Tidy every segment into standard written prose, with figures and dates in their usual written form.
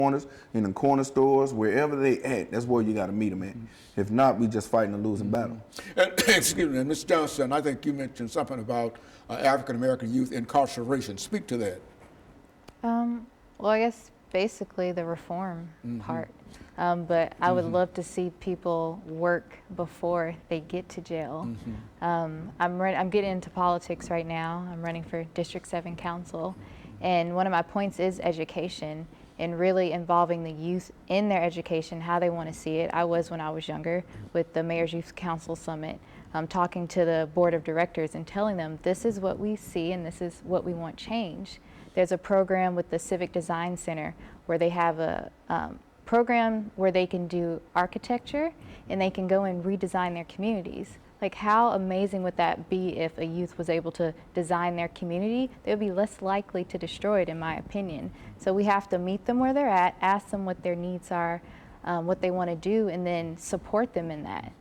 corners, in the corner stores, wherever they at, that's where you got to meet them at. If not, we just fighting a losing battle. And, excuse me, Ms. Johnson, I think you mentioned something about African-American youth incarceration. Speak to that. Well, I guess basically the reform part. But I would love to see people work before they get to jail. I'm getting into politics right now. I'm running for District 7 Council. And one of my points is education and really involving the youth in their education, how they want to see it. I was when I was younger with the Mayor's Youth Council Summit, talking to the board of directors and telling them this is what we see and this is what we want changed. There's a program with the Civic Design Center where they have a program where they can do architecture and they can go and redesign their communities. Like, how amazing would that be if a youth was able to design their community? They would be less likely to destroy it, in my opinion. So we have to meet them where they're at, ask them what their needs are, what they want to do, and then support them in that.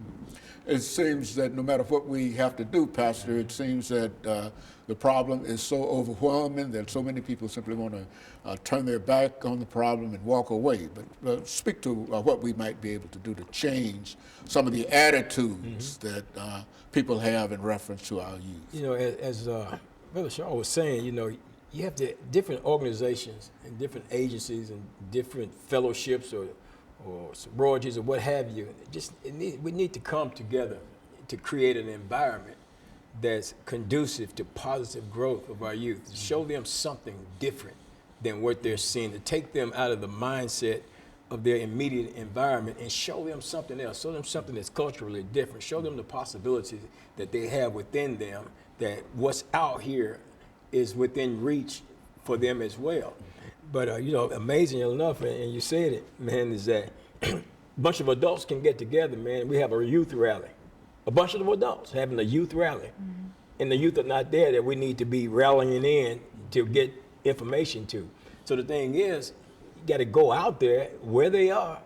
It seems that no matter what we have to do, Pastor, it seems that the problem is so overwhelming that so many people simply want to turn their back on the problem and walk away. But speak to what we might be able to do to change some of the attitudes that people have in reference to our youth. You know, as Brother Shaw was saying, you know, you have different organizations and different agencies and different fellowships or sororities or what have you. We need to come together to create an environment that's conducive to positive growth of our youth, to show them something different than what they're seeing, to take them out of the mindset of their immediate environment and show them something else, show them something that's culturally different, show them the possibilities that they have within them, that what's out here is within reach for them as well. But, you know, amazing enough, and you said it, man, is that a bunch of adults can get together, man. We have a youth rally. A bunch of adults having a youth rally. And the youth are not there that we need to be rallying in to get information to. So the thing is, you got to go out there where they are,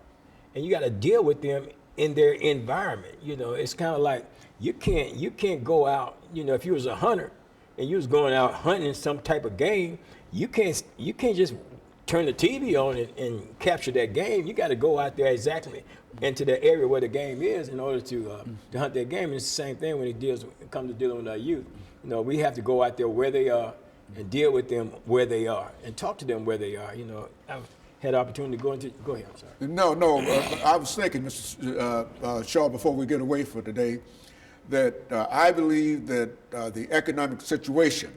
and you got to deal with them in their environment. You know, it's kind of like you can't go out, you know, if you was a hunter and you was going out hunting some type of game, you can't just turn the TV on and capture that game. You got to go out there exactly into the area where the game is in order to hunt that game. And it's the same thing when it comes to dealing with our youth. You know, we have to go out there where they are and deal with them where they are and talk to them where they are. You know, I've had the opportunity to go ahead, I'm sorry. No, I was thinking, Mr. Shaw, before we get away for today, that I believe that the economic situation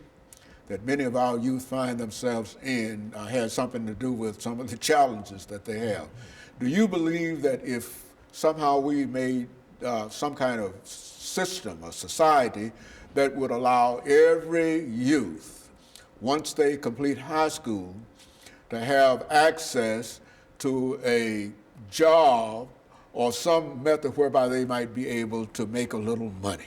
that many of our youth find themselves in has something to do with some of the challenges that they have. Do you believe that if somehow we made some kind of system, a society, that would allow every youth, once they complete high school, to have access to a job or some method whereby they might be able to make a little money?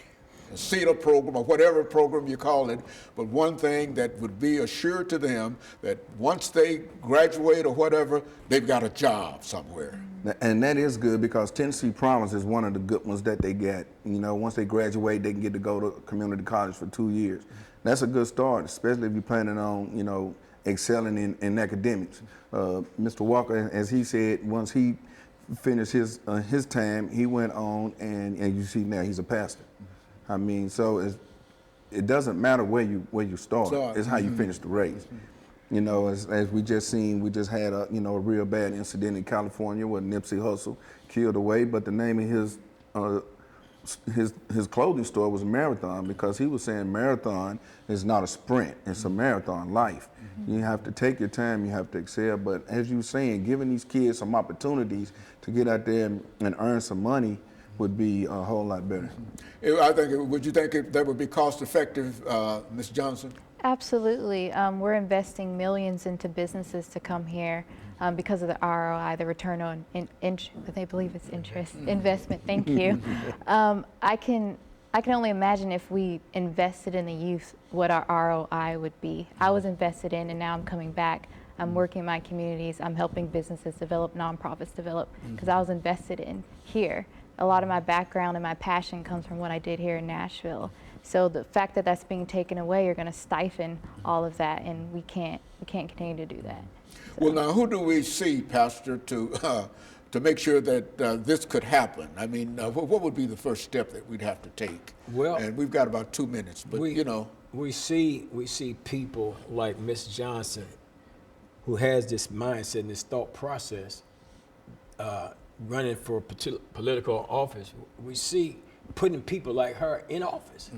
A CETA program or whatever program you call it, but one thing that would be assured to them that once they graduate or whatever, they've got a job somewhere. And that is good because Tennessee Promise is one of the good ones that they get. You know, once they graduate, they can get to go to community college for 2 years. That's a good start, especially if you're planning on, you know, excelling in academics. Mr. Walker, as he said, once he finished his time, he went on and you see now he's a pastor. I mean, so it doesn't matter where you start. It's how you finish the race. You know, as we just had a real bad incident in California where Nipsey Hussle killed away, but the name of his clothing store was Marathon because he was saying marathon is not a sprint, it's a marathon life. You have to take your time, you have to excel, but as you were saying, giving these kids some opportunities to get out there and earn some money would be a whole lot better. Would you think that would be cost effective, Ms. Johnson? Absolutely. We're investing millions into businesses to come here because of the ROI, the return on they believe it's interest, investment. Thank you. I can only imagine if we invested in the youth, what our ROI would be. I was invested in, and now I'm coming back. I'm working in my communities. I'm helping businesses develop, nonprofits develop, because I was invested in here. a lot of my background and my passion comes from what I did here in Nashville. So the fact that that's being taken away, you're going to stifle all of that, and we can't continue to do that. So. Well, now, who do we see, Pastor, to make sure that this could happen? I mean, what would be the first step that we'd have to take? Well, and we've got about 2 minutes, but we see people like Miss Johnson, who has this mindset and this thought process, running for political office. We see putting people like her in office,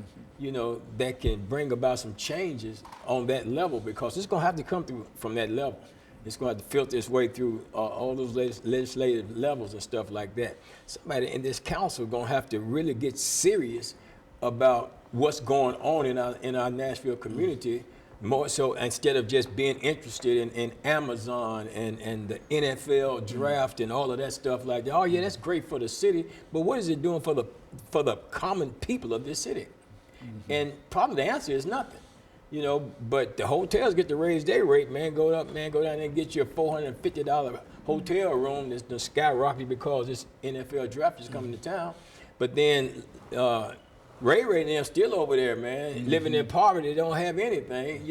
that can bring about some changes on that level, because it's going to have to come through from that level. It's going to have to filter its way through all those legislative levels and stuff like that. Somebody in this council going to have to really get serious about what's going on in our Nashville community, more so, instead of just being interested in Amazon and the NFL draft and all of that stuff like that. Oh yeah, that's great for the city, but what is it doing for the common people of this city? And probably the answer is nothing. But the hotels get to raise their rate, man. Go down there and get you a $450 hotel room that's skyrocketed because this NFL draft is coming to town. But then Ray and them still over there, man, living in poverty. They don't have anything,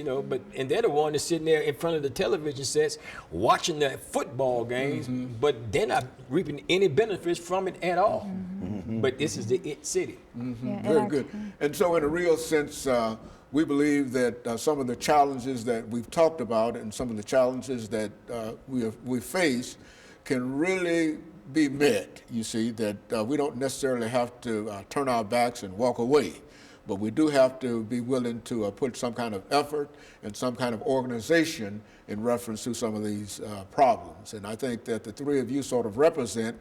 and they're the one that's sitting there in front of the television sets watching the football games, but they're not reaping any benefits from it at all. But this is the it city. Yeah, Very good. And so in a real sense, we believe that some of the challenges that we've talked about and some of the challenges that we face can really be met. You see, that we don't necessarily have to turn our backs and walk away, but we do have to be willing to put some kind of effort and some kind of organization in reference to some of these problems. And I think that the three of you sort of represent,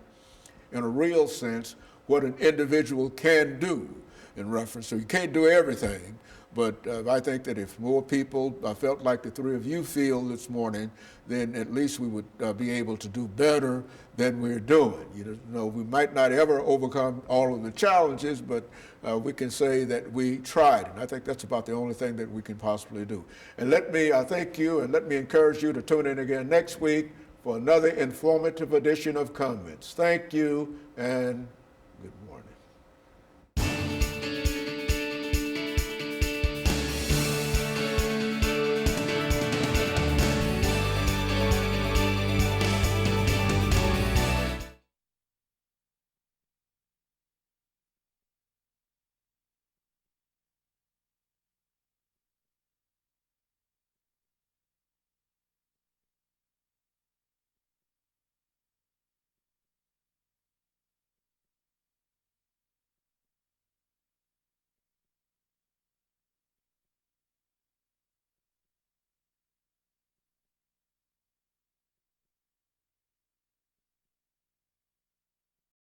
in a real sense, what an individual can do in reference to. You can't do everything, but I think that if more people felt like the three of you feel this morning, then at least we would be able to do better than we're doing. We might not ever overcome all of the challenges, but we can say that we tried, and I think that's about the only thing that we can possibly do. And let me thank you, and let me encourage you to tune in again next week for another informative edition of Comments. Thank you, and